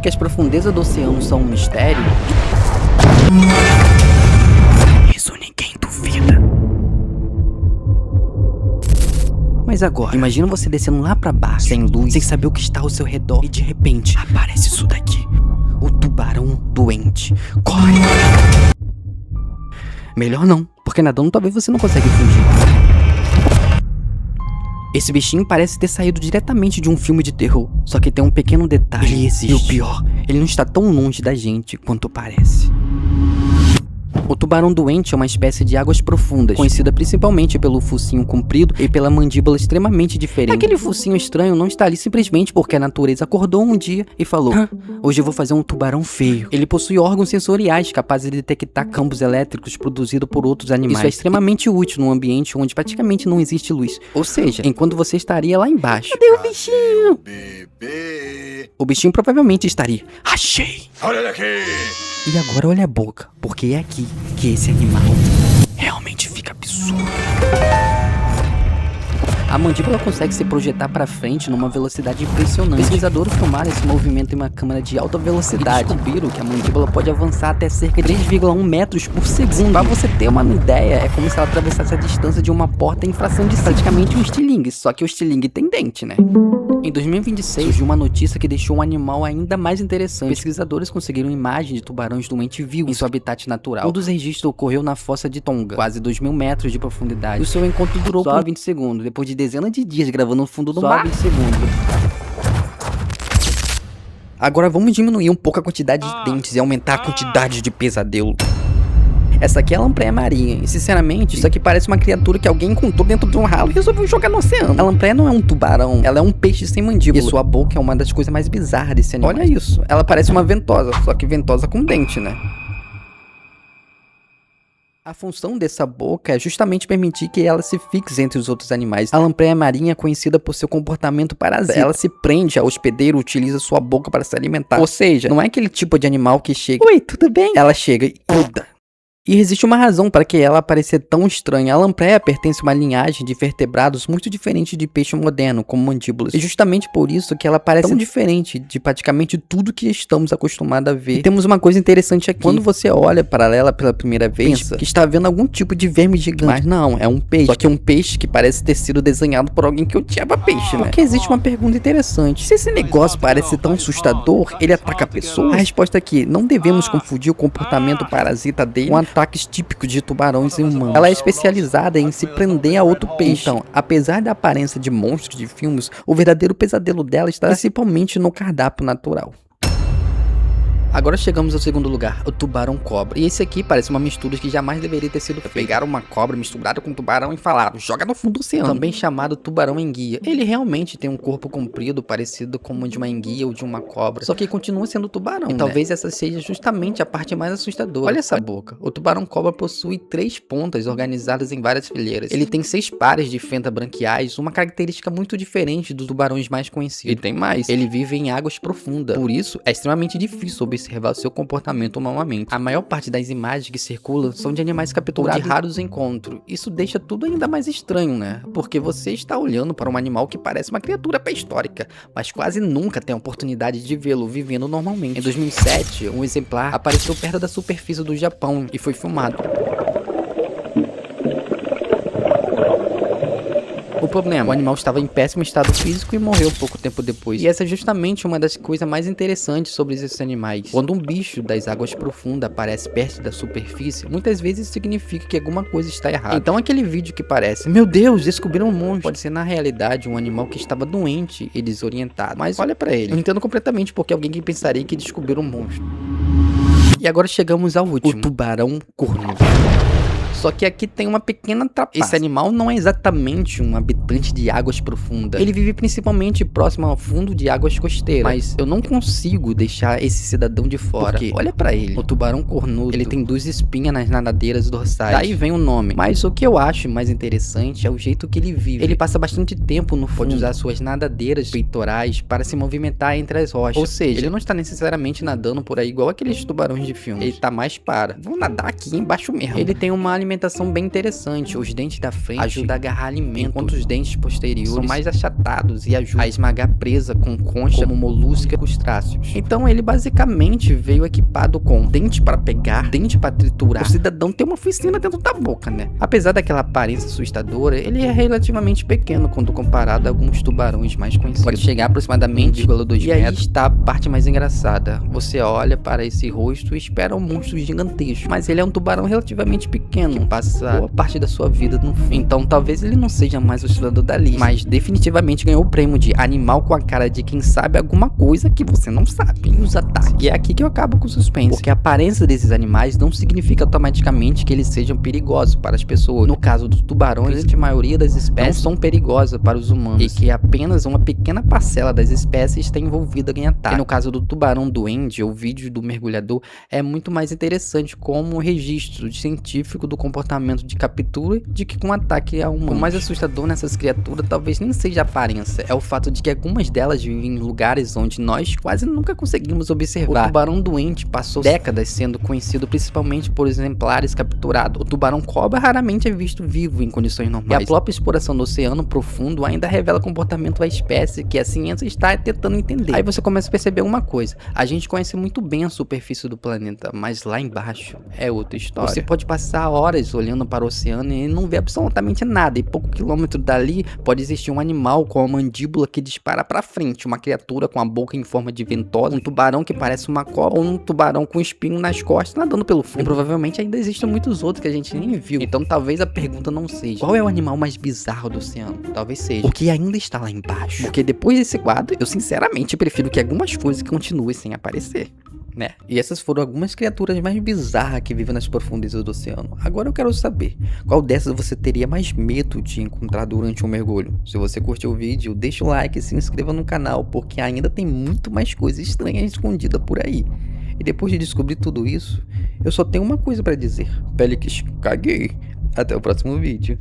que as profundezas do oceano são um mistério, isso ninguém duvida. Mas agora, imagina você descendo lá pra baixo, sem luz, sem saber o que está ao seu redor, e de repente, aparece isso daqui. O tubarão doente. Corre! Melhor não, porque nadando talvez você não consiga fugir. Esse bichinho parece ter saído diretamente de um filme de terror, só que tem um pequeno detalhe. Ele existe. E o pior, ele não está tão longe da gente quanto parece. O tubarão doente é uma espécie de águas profundas, conhecida principalmente pelo focinho comprido e pela mandíbula extremamente diferente. Aquele focinho estranho não está ali simplesmente porque a natureza acordou um dia e falou: hoje eu vou fazer um tubarão feio. Ele possui órgãos sensoriais capazes de detectar campos elétricos produzidos por outros animais. Isso é extremamente útil num ambiente onde praticamente não existe luz. Ou seja, enquanto você estaria lá embaixo. Cadê o bichinho? O bichinho provavelmente estaria: achei! Olha daqui! E agora olha a boca, porque é aqui que esse animal realmente fica absurdo. A mandíbula consegue se projetar para frente numa velocidade impressionante. Pesquisadores filmaram esse movimento em uma câmera de alta velocidade e descobriram que a mandíbula pode avançar até cerca de 3,1 metros por segundo. Para você ter uma ideia, é como se ela atravessasse a distância de uma porta em fração de praticamente um estilingue, só que o estilingue tem dente, né? Em 2026, surgiu uma notícia que deixou um animal ainda mais interessante. Pesquisadores conseguiram imagens de tubarões doentes vivos em seu habitat natural. Um dos registros ocorreu na fossa de Tonga, quase 2.000 metros de profundidade. O seu encontro durou só 20 segundos, depois de dezenas de dias gravando no fundo do mar. 20 segundos. Agora vamos diminuir um pouco a quantidade de dentes e aumentar a quantidade de pesadelo. Essa aqui é a lampreia marinha, e sinceramente, isso aqui parece uma criatura que alguém encontrou dentro de um ralo e resolveu jogar no oceano. A lampreia não é um tubarão, ela é um peixe sem mandíbula, e sua boca é uma das coisas mais bizarras desse animal. Olha isso, ela parece uma ventosa, só que ventosa com dente, né? A função dessa boca é justamente permitir que ela se fixe entre os outros animais. A lampreia marinha é conhecida por seu comportamento parasita. Ela se prende ao hospedeiro e utiliza sua boca para se alimentar. Ou seja, não é aquele tipo de animal que chega: oi, tudo bem? Ela chega e gruda. E existe uma razão para que ela pareça tão estranha. A lampreia pertence a uma linhagem de vertebrados muito diferente de peixe moderno, como mandíbulas. E justamente por isso que ela parece tão diferente de praticamente tudo que estamos acostumados a ver. E temos uma coisa interessante aqui. Quando você olha para ela pela primeira vez, pensa que está vendo algum tipo de verme gigante. Mas não, é um peixe. Só que é um peixe que parece ter sido desenhado por alguém que odiava peixe, né? Porque existe uma pergunta interessante. Se esse negócio parece tão assustador, ele ataca a pessoa? A resposta é que não devemos confundir o comportamento parasita dele com ataques típicos de tubarões e humanos. Ela é especializada em se prender a outro peixe. Então, apesar da aparência de monstros de filmes, o verdadeiro pesadelo dela está principalmente no cardápio natural. Agora chegamos ao segundo lugar, o tubarão cobra. E esse aqui parece uma mistura que jamais deveria ter sido feita. Pegaram uma cobra misturada com um tubarão e falaram: joga no fundo do oceano. Também chamado tubarão enguia. Ele realmente tem um corpo comprido, parecido como o de uma enguia ou de uma cobra. Só que continua sendo tubarão, e talvez essa seja justamente a parte mais assustadora. Olha essa boca. O tubarão cobra possui 3 pontas organizadas em várias fileiras. Ele tem 6 pares de fendas branquiais, uma característica muito diferente dos tubarões mais conhecidos. E tem mais. Ele vive em águas profundas. Por isso, é extremamente difícil observar seu comportamento normalmente. A maior parte das imagens que circulam são de animais capturados de raros encontros. Isso deixa tudo ainda mais estranho, né? Porque você está olhando para um animal que parece uma criatura pré-histórica, mas quase nunca tem a oportunidade de vê-lo vivendo normalmente. Em 2007, um exemplar apareceu perto da superfície do Japão e foi filmado. O problema: o animal estava em péssimo estado físico e morreu pouco tempo depois. E essa é justamente uma das coisas mais interessantes sobre esses animais. Quando um bicho das águas profundas aparece perto da superfície, muitas vezes significa que alguma coisa está errada. Então aquele vídeo que parece: meu Deus, descobriram um monstro, pode ser na realidade um animal que estava doente e desorientado. Mas olha pra ele, eu entendo completamente porque alguém que pensaria que descobriu um monstro. E agora chegamos ao último, o tubarão cornudo. Só que aqui tem uma pequena trapaça. Esse animal não é exatamente um habitante de águas profundas. Ele vive principalmente próximo ao fundo de águas costeiras. Mas eu não consigo deixar esse cidadão de fora. Porque olha pra ele. O tubarão cornudo, ele tem 2 espinhas nas nadadeiras dorsais. Daí vem o nome. Mas o que eu acho mais interessante é o jeito que ele vive. Ele passa bastante tempo no fundo. Pode usar suas nadadeiras peitorais para se movimentar entre as rochas. Ou seja, ele não está necessariamente nadando por aí igual aqueles tubarões de filme. Ele tá mais para: vou nadar aqui embaixo mesmo. Ele tem uma alimentação movimentação bem interessante. Os dentes da frente ajudam a agarrar alimento, enquanto os dentes posteriores são mais achatados e ajudam a esmagar presa com concha como molusca e crustáceos. Então ele basicamente veio equipado com dente para pegar, dente para triturar. O cidadão tem uma oficina dentro da boca, né? Apesar daquela aparência assustadora, ele é relativamente pequeno quando comparado a alguns tubarões mais conhecidos. Pode chegar aproximadamente 1,2 metros. E aí está a parte mais engraçada. Você olha para esse rosto e espera um monstro gigantesco, mas ele é um tubarão relativamente pequeno, que passa boa parte da sua vida no fim. Então talvez ele não seja mais o cidadão da lista, mas definitivamente ganhou o prêmio de animal com a cara de quem sabe alguma coisa que você não sabe e os ataques. E é aqui que eu acabo com o suspense, porque a aparência desses animais não significa automaticamente que eles sejam perigosos para as pessoas. No caso dos tubarões, a maioria das espécies não são perigosas para os humanos, e que apenas uma pequena parcela das espécies está envolvida em ataque. E no caso do tubarão duende, o vídeo do mergulhador é muito mais interessante como registro científico do comportamento de captura de que com ataque a humano. O mais assustador nessas criaturas talvez nem seja a aparência, é o fato de que algumas delas vivem em lugares onde nós quase nunca conseguimos observar. O tubarão doente passou décadas sendo conhecido principalmente por exemplares capturados. O tubarão cobra raramente é visto vivo em condições normais. E a própria exploração do oceano profundo ainda revela comportamento da espécie que a ciência está tentando entender. Aí você começa a perceber uma coisa: a gente conhece muito bem a superfície do planeta, mas lá embaixo é outra história. Você pode passar horas olhando para o oceano e não ver absolutamente nada, e pouco quilômetro dali pode existir um animal com a mandíbula que dispara para frente, uma criatura com a boca em forma de ventosa, um tubarão que parece uma cobra, ou um tubarão com espinho nas costas nadando pelo fundo. E provavelmente ainda existem muitos outros que a gente nem viu. Então talvez a pergunta não seja qual é o animal mais bizarro do oceano, talvez seja o que ainda está lá embaixo. Porque depois desse quadro, eu sinceramente prefiro que algumas coisas continuem sem aparecer, né? E essas foram algumas criaturas mais bizarras que vivem nas profundezas do oceano. Agora eu quero saber, qual dessas você teria mais medo de encontrar durante um mergulho? Se você curtiu o vídeo, deixa o like e se inscreva no canal, porque ainda tem muito mais coisas estranhas escondidas por aí. E depois de descobrir tudo isso, eu só tenho uma coisa pra dizer: Félix, caguei. Até o próximo vídeo.